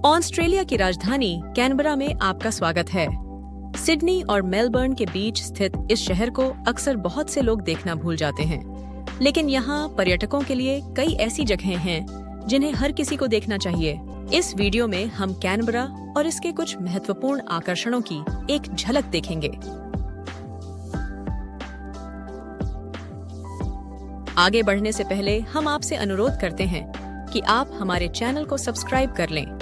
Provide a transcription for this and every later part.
Australia की राजधानी Canberra में आपका स्वागत है। सिडनी और मेलबर्न के बीच स्थित इस शहर को अक्सर बहुत से लोग देखना भूल जाते हैं, लेकिन यहाँ पर्यटकों के लिए कई ऐसी जगहें हैं जिन्हें हर किसी को देखना चाहिए। इस वीडियो में हम कैनबरा और इसके कुछ महत्वपूर्ण आकर्षणों की एक झलक देखेंगे। आगे बढ़ने से पहले हम आपसे अनुरोध करते हैं कि आप हमारे चैनल को सब्सक्राइब कर लें,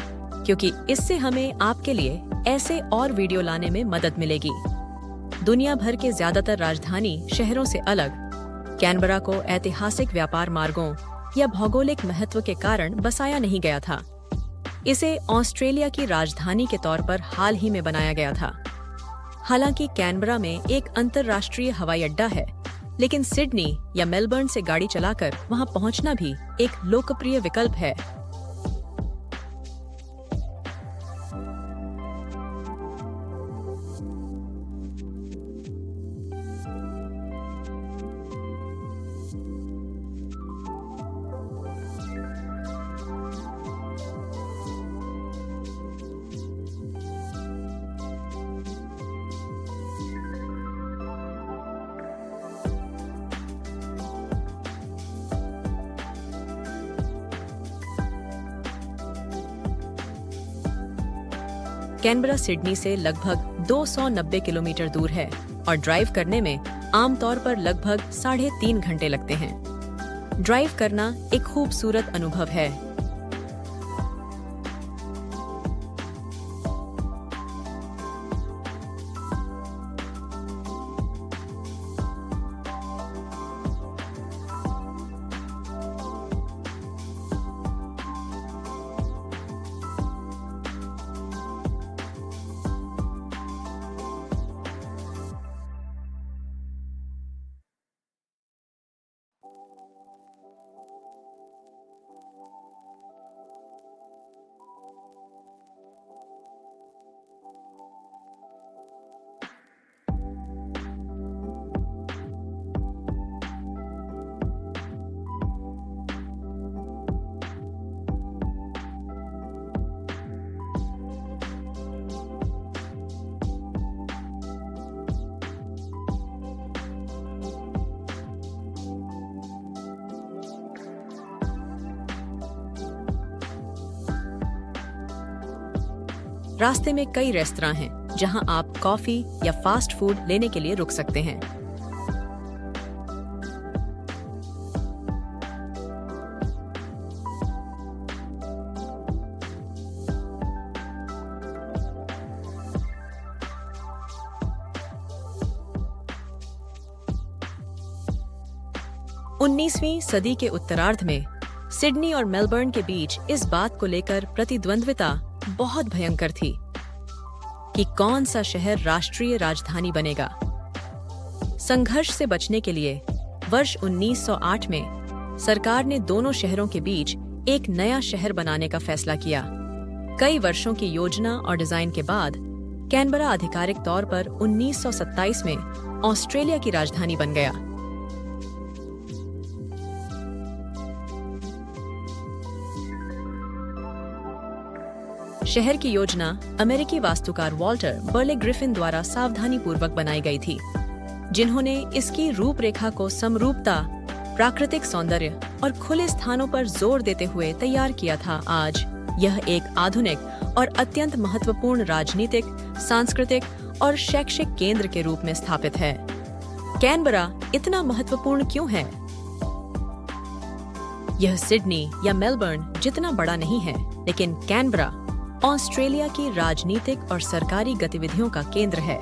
क्योंकि इससे हमें आपके लिए ऐसे और वीडियो लाने में मदद मिलेगी। दुनिया भर के ज्यादातर राजधानी शहरों से अलग, कैनबरा को ऐतिहासिक व्यापार मार्गों या भौगोलिक महत्व के कारण बसाया नहीं गया था। इसे ऑस्ट्रेलिया की राजधानी के तौर पर हाल ही में बनाया गया था। हालांकि कैनबरा में एक अंतर्राष्ट्रीय हवाई अड्डा है, लेकिन सिडनी या मेलबर्न से गाड़ी चलाकर वहां पहुंचना भी एक लोकप्रिय विकल्प है। कैनबरा सिडनी से लगभग 290 किलोमीटर दूर है और ड्राइव करने में आमतौर पर लगभग 3.5 घंटे लगते हैं। ड्राइव करना एक खूबसूरत अनुभव है। 'रास्ते में कई रेस्तरां हैं जहां आप कॉफी या फास्ट फूड लेने के लिए रुक सकते हैं। उन्नीसवीं सदी के उत्तरार्ध में सिडनी और मेलबर्न के बीच इस बात को लेकर प्रतिद्वंद्विता बहुत भयंकर थी कि कौन सा शहर राष्ट्रीय राजधानी बनेगा। संघर्ष से बचने के लिए वर्ष 1908 में सरकार ने दोनों शहरों के बीच एक नया शहर बनाने का फैसला किया। कई वर्षों की योजना और डिजाइन के बाद कैनबरा आधिकारिक तौर पर 1927 में ऑस्ट्रेलिया की राजधानी बन गया। शहर की योजना अमेरिकी वास्तुकार वॉल्टर बर्ले ग्रिफिन द्वारा सावधानी पूर्वक बनाई गई थी, जिन्होंने इसकी रूपरेखा को समरूपता, प्राकृतिक सौंदर्य और खुले स्थानों पर जोर देते हुए तैयार किया था। आज यह एक आधुनिक और अत्यंत महत्वपूर्ण राजनीतिक, सांस्कृतिक और शैक्षिक केंद्र के रूप में स्थापित है। कैनबरा इतना महत्वपूर्ण क्यों है? यह सिडनी या मेलबर्न जितना बड़ा नहीं है, लेकिन कैनबरा ऑस्ट्रेलिया की राजनीतिक और सरकारी गतिविधियों का केंद्र है।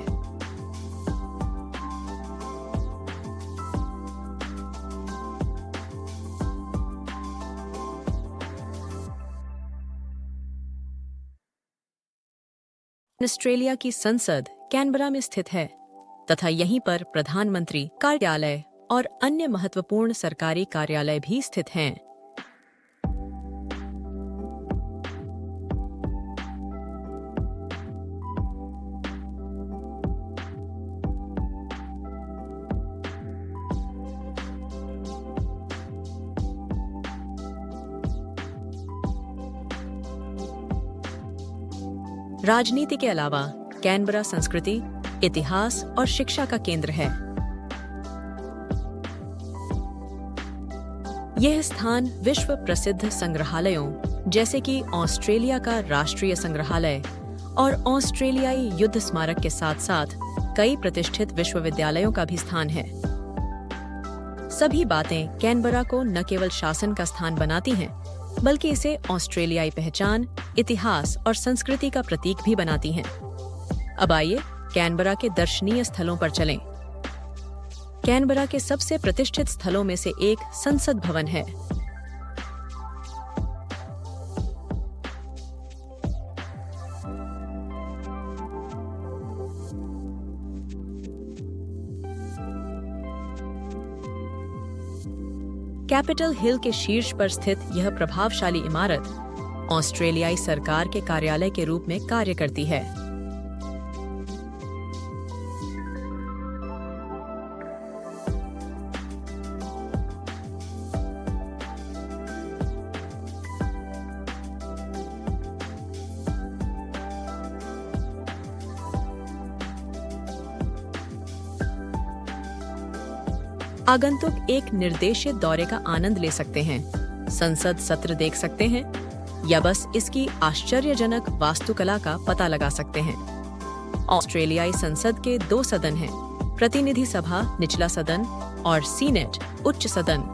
ऑस्ट्रेलिया की संसद कैनबरा में स्थित है तथा यहीं पर प्रधानमंत्री कार्यालय और अन्य महत्वपूर्ण सरकारी कार्यालय भी स्थित हैं। राजनीति के अलावा कैनबरा संस्कृति, इतिहास और शिक्षा का केंद्र है। यह स्थान विश्व प्रसिद्ध संग्रहालयों जैसे कि ऑस्ट्रेलिया का राष्ट्रीय संग्रहालय और ऑस्ट्रेलियाई युद्ध स्मारक के साथ साथ कई प्रतिष्ठित विश्वविद्यालयों का भी स्थान है। सभी बातें कैनबरा को न केवल शासन का स्थान बनाती हैं, बल्कि इसे ऑस्ट्रेलियाई पहचान, इतिहास और संस्कृति का प्रतीक भी बनाती हैं। अब आइए कैनबरा के दर्शनीय स्थलों पर चलें। कैनबरा के सबसे प्रतिष्ठित स्थलों में से एक संसद भवन है। कैपिटल हिल के शीर्ष पर स्थित यह प्रभावशाली इमारत ऑस्ट्रेलियाई सरकार के कार्यालय के रूप में कार्य करती है। आगंतुक एक निर्देशित दौरे का आनंद ले सकते हैं, संसद सत्र देख सकते हैं या बस इसकी आश्चर्यजनक वास्तुकला का पता लगा सकते हैं। ऑस्ट्रेलियाई संसद के 2 सदन हैं, प्रतिनिधि सभा निचला सदन और सीनेट उच्च सदन।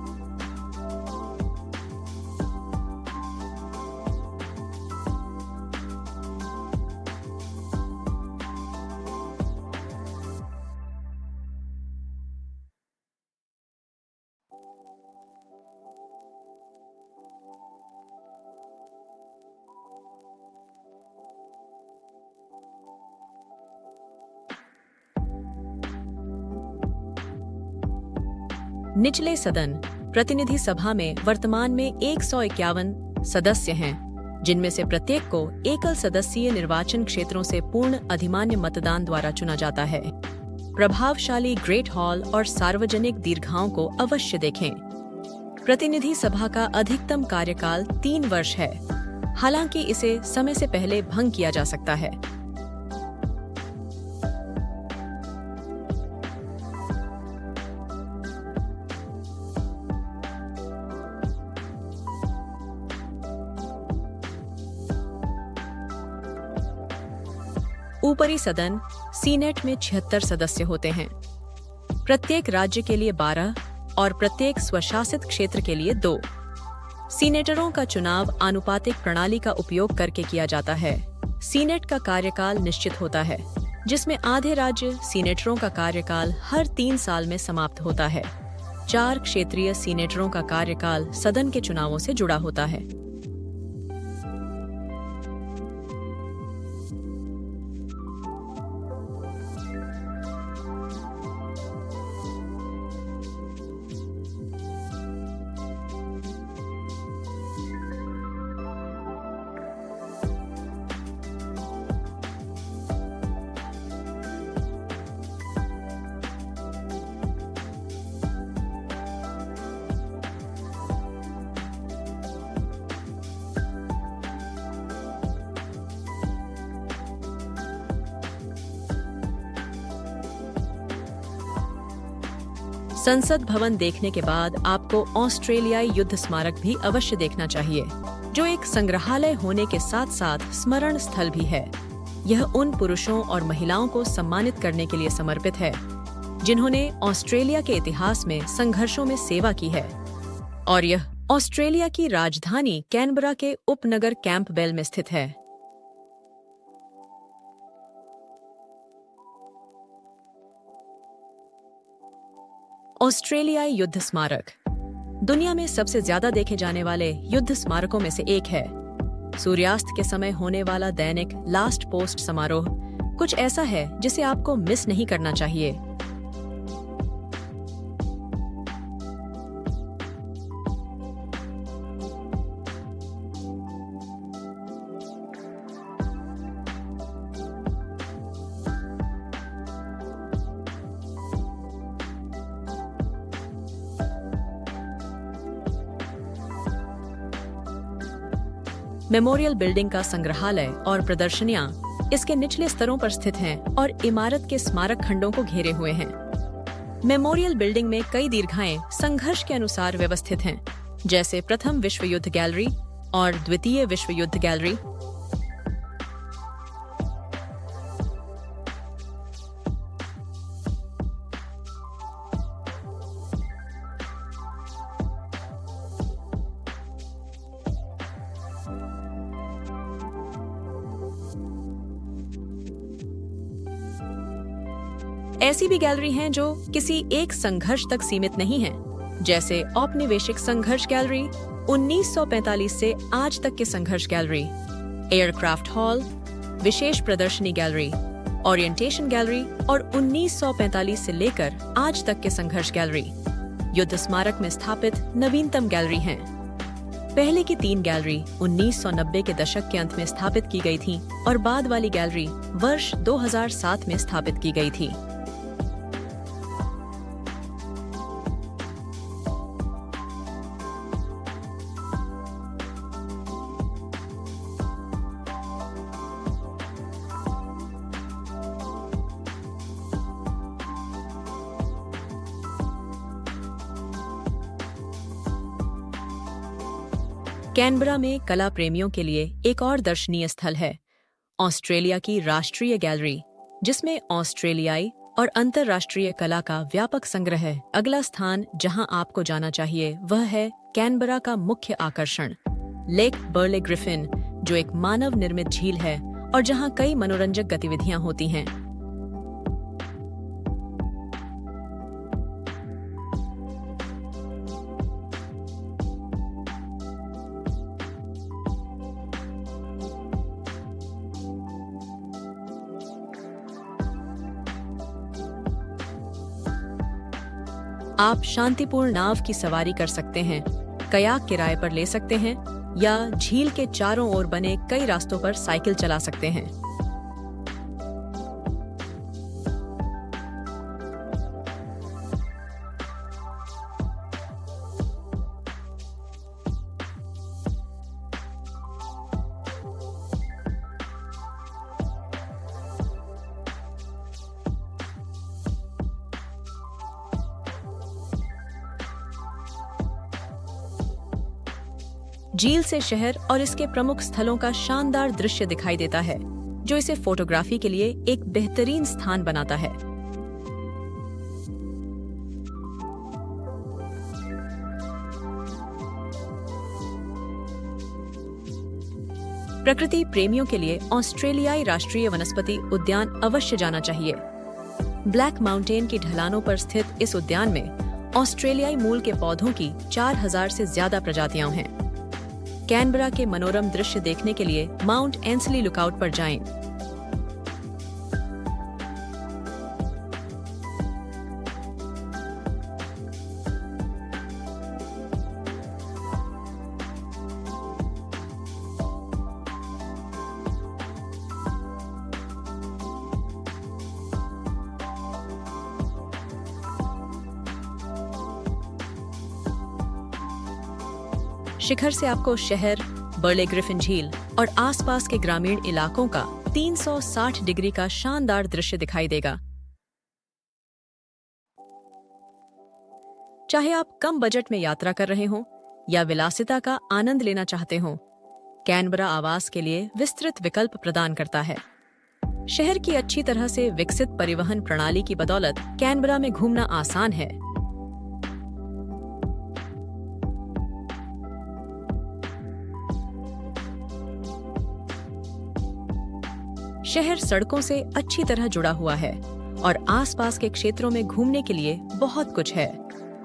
निचले सदन प्रतिनिधि सभा में वर्तमान में 151 सदस्य हैं, जिनमें से प्रत्येक को एकल सदस्यीय निर्वाचन क्षेत्रों से पूर्ण अधिमान्य मतदान द्वारा चुना जाता है। प्रभावशाली ग्रेट हॉल और सार्वजनिक दीर्घाओं को अवश्य देखें। प्रतिनिधि सभा का अधिकतम कार्यकाल 3 वर्ष है, हालांकि इसे समय से पहले भंग किया जा सकता है। ऊपरी सदन सीनेट में 76 सदस्य होते हैं, प्रत्येक राज्य के लिए 12 और प्रत्येक स्वशासित क्षेत्र के लिए 2। सीनेटरों का चुनाव आनुपातिक प्रणाली का उपयोग करके किया जाता है। सीनेट का कार्यकाल निश्चित होता है, जिसमें आधे राज्य सीनेटरों का कार्यकाल हर 3 साल में समाप्त होता है। 4 क्षेत्रीय सीनेटरों का कार्यकाल सदन के चुनावों से जुड़ा होता है। संसद भवन देखने के बाद आपको ऑस्ट्रेलियाई युद्ध स्मारक भी अवश्य देखना चाहिए, जो एक संग्रहालय होने के साथ साथ स्मरण स्थल भी है। यह उन पुरुषों और महिलाओं को सम्मानित करने के लिए समर्पित है, जिन्होंने ऑस्ट्रेलिया के इतिहास में संघर्षों में सेवा की है, और यह ऑस्ट्रेलिया की राजधानी कैनबरा के उपनगर कैंपबेल में स्थित है। ऑस्ट्रेलियाई युद्ध स्मारक दुनिया में सबसे ज्यादा देखे जाने वाले युद्ध स्मारकों में से एक है। सूर्यास्त के समय होने वाला दैनिक लास्ट पोस्ट समारोह कुछ ऐसा है जिसे आपको मिस नहीं करना चाहिए। मेमोरियल बिल्डिंग का संग्रहालय और प्रदर्शनियां इसके निचले स्तरों पर स्थित हैं और इमारत के स्मारक खंडों को घेरे हुए हैं। मेमोरियल बिल्डिंग में कई दीर्घाएं संघर्ष के अनुसार व्यवस्थित हैं, जैसे प्रथम विश्व युद्ध गैलरी और द्वितीय विश्व युद्ध गैलरी। ऐसी भी गैलरी हैं जो किसी एक संघर्ष तक सीमित नहीं हैं, जैसे औपनिवेशिक संघर्ष गैलरी, 1945 से आज तक के संघर्ष गैलरी, एयरक्राफ्ट हॉल, विशेष प्रदर्शनी गैलरी, ओरिएंटेशन गैलरी और 1945 से लेकर आज तक के संघर्ष गैलरी युद्ध स्मारक में स्थापित नवीनतम गैलरी हैं। पहले की 3 गैलरी 1990 के दशक के अंत में स्थापित की गई थी और बाद वाली गैलरी वर्ष 2007 में स्थापित की गई थी। कैनबरा में कला प्रेमियों के लिए एक और दर्शनीय स्थल है, ऑस्ट्रेलिया की राष्ट्रीय गैलरी, जिसमें ऑस्ट्रेलियाई और अंतर्राष्ट्रीय कला का व्यापक संग्रह है। अगला स्थान जहां आपको जाना चाहिए वह है कैनबरा का मुख्य आकर्षण, लेक बर्ले ग्रिफिन, जो एक मानव निर्मित झील है और जहां कई मनोरंजक गतिविधियां होती हैं। आप शांतिपूर्ण नाव की सवारी कर सकते हैं, कयाक किराए पर ले सकते हैं या झील के चारों ओर बने कई रास्तों पर साइकिल चला सकते हैं। झील से शहर और इसके प्रमुख स्थलों का शानदार दृश्य दिखाई देता है, जो इसे फोटोग्राफी के लिए एक बेहतरीन स्थान बनाता है। प्रकृति प्रेमियों के लिए ऑस्ट्रेलियाई राष्ट्रीय वनस्पति उद्यान अवश्य जाना चाहिए। ब्लैक माउंटेन की ढलानों पर स्थित इस उद्यान में ऑस्ट्रेलियाई मूल के पौधों की 4000 से ज्यादा प्रजातियां हैं। कैनबरा के मनोरम दृश्य देखने के लिए माउंट एंसली लुकआउट पर जाएं। शिखर से आपको शहर, बर्ले ग्रिफिन झील और आसपास के ग्रामीण इलाकों का 360 डिग्री का शानदार दृश्य दिखाई देगा। चाहे आप कम बजट में यात्रा कर रहे हों या विलासिता का आनंद लेना चाहते हों, कैनबरा आवास के लिए विस्तृत विकल्प प्रदान करता है। शहर की अच्छी तरह से विकसित परिवहन प्रणाली की बदौलत कैनबरा में घूमना आसान है। शहर सड़कों से अच्छी तरह जुड़ा हुआ है और आसपास के क्षेत्रों में घूमने के लिए बहुत कुछ है,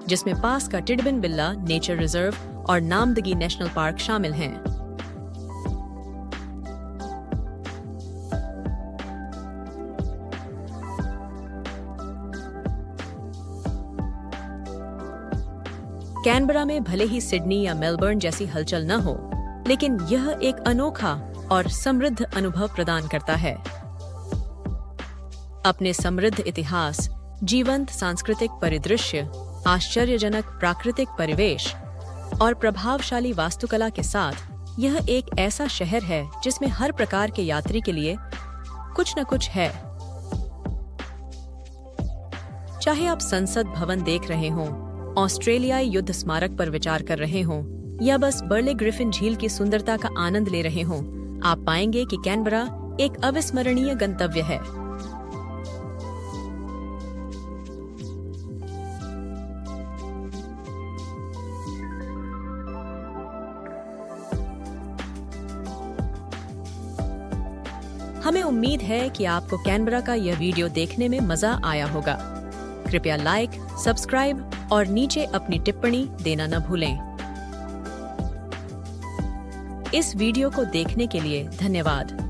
जिसमें पास का टिडबिन बिल्ला नेचर रिजर्व और नामदगी नेशनल पार्क शामिल हैं। कैनबरा में भले ही सिडनी या मेलबर्न जैसी हलचल न हो, लेकिन यह एक अनोखा और समृद्ध अनुभव प्रदान करता है। अपने समृद्ध इतिहास, जीवंत सांस्कृतिक परिदृश्य, आश्चर्यजनक प्राकृतिक परिवेश और प्रभावशाली वास्तुकला के साथ यह एक ऐसा शहर है जिसमें हर प्रकार के यात्री के लिए कुछ न कुछ है। चाहे आप संसद भवन देख रहे हों, ऑस्ट्रेलियाई युद्ध स्मारक पर विचार कर रहे हों, या बस बर्ले ग्रिफिन झील की सुंदरता का आनंद ले रहे हों, आप पाएंगे कि कैनबरा एक अविस्मरणीय गंतव्य है। हमें उम्मीद है कि आपको कैनबरा का यह वीडियो देखने में मजा आया होगा। कृपया लाइक, सब्सक्राइब और नीचे अपनी टिप्पणी देना न भूलें। इस वीडियो को देखने के लिए धन्यवाद।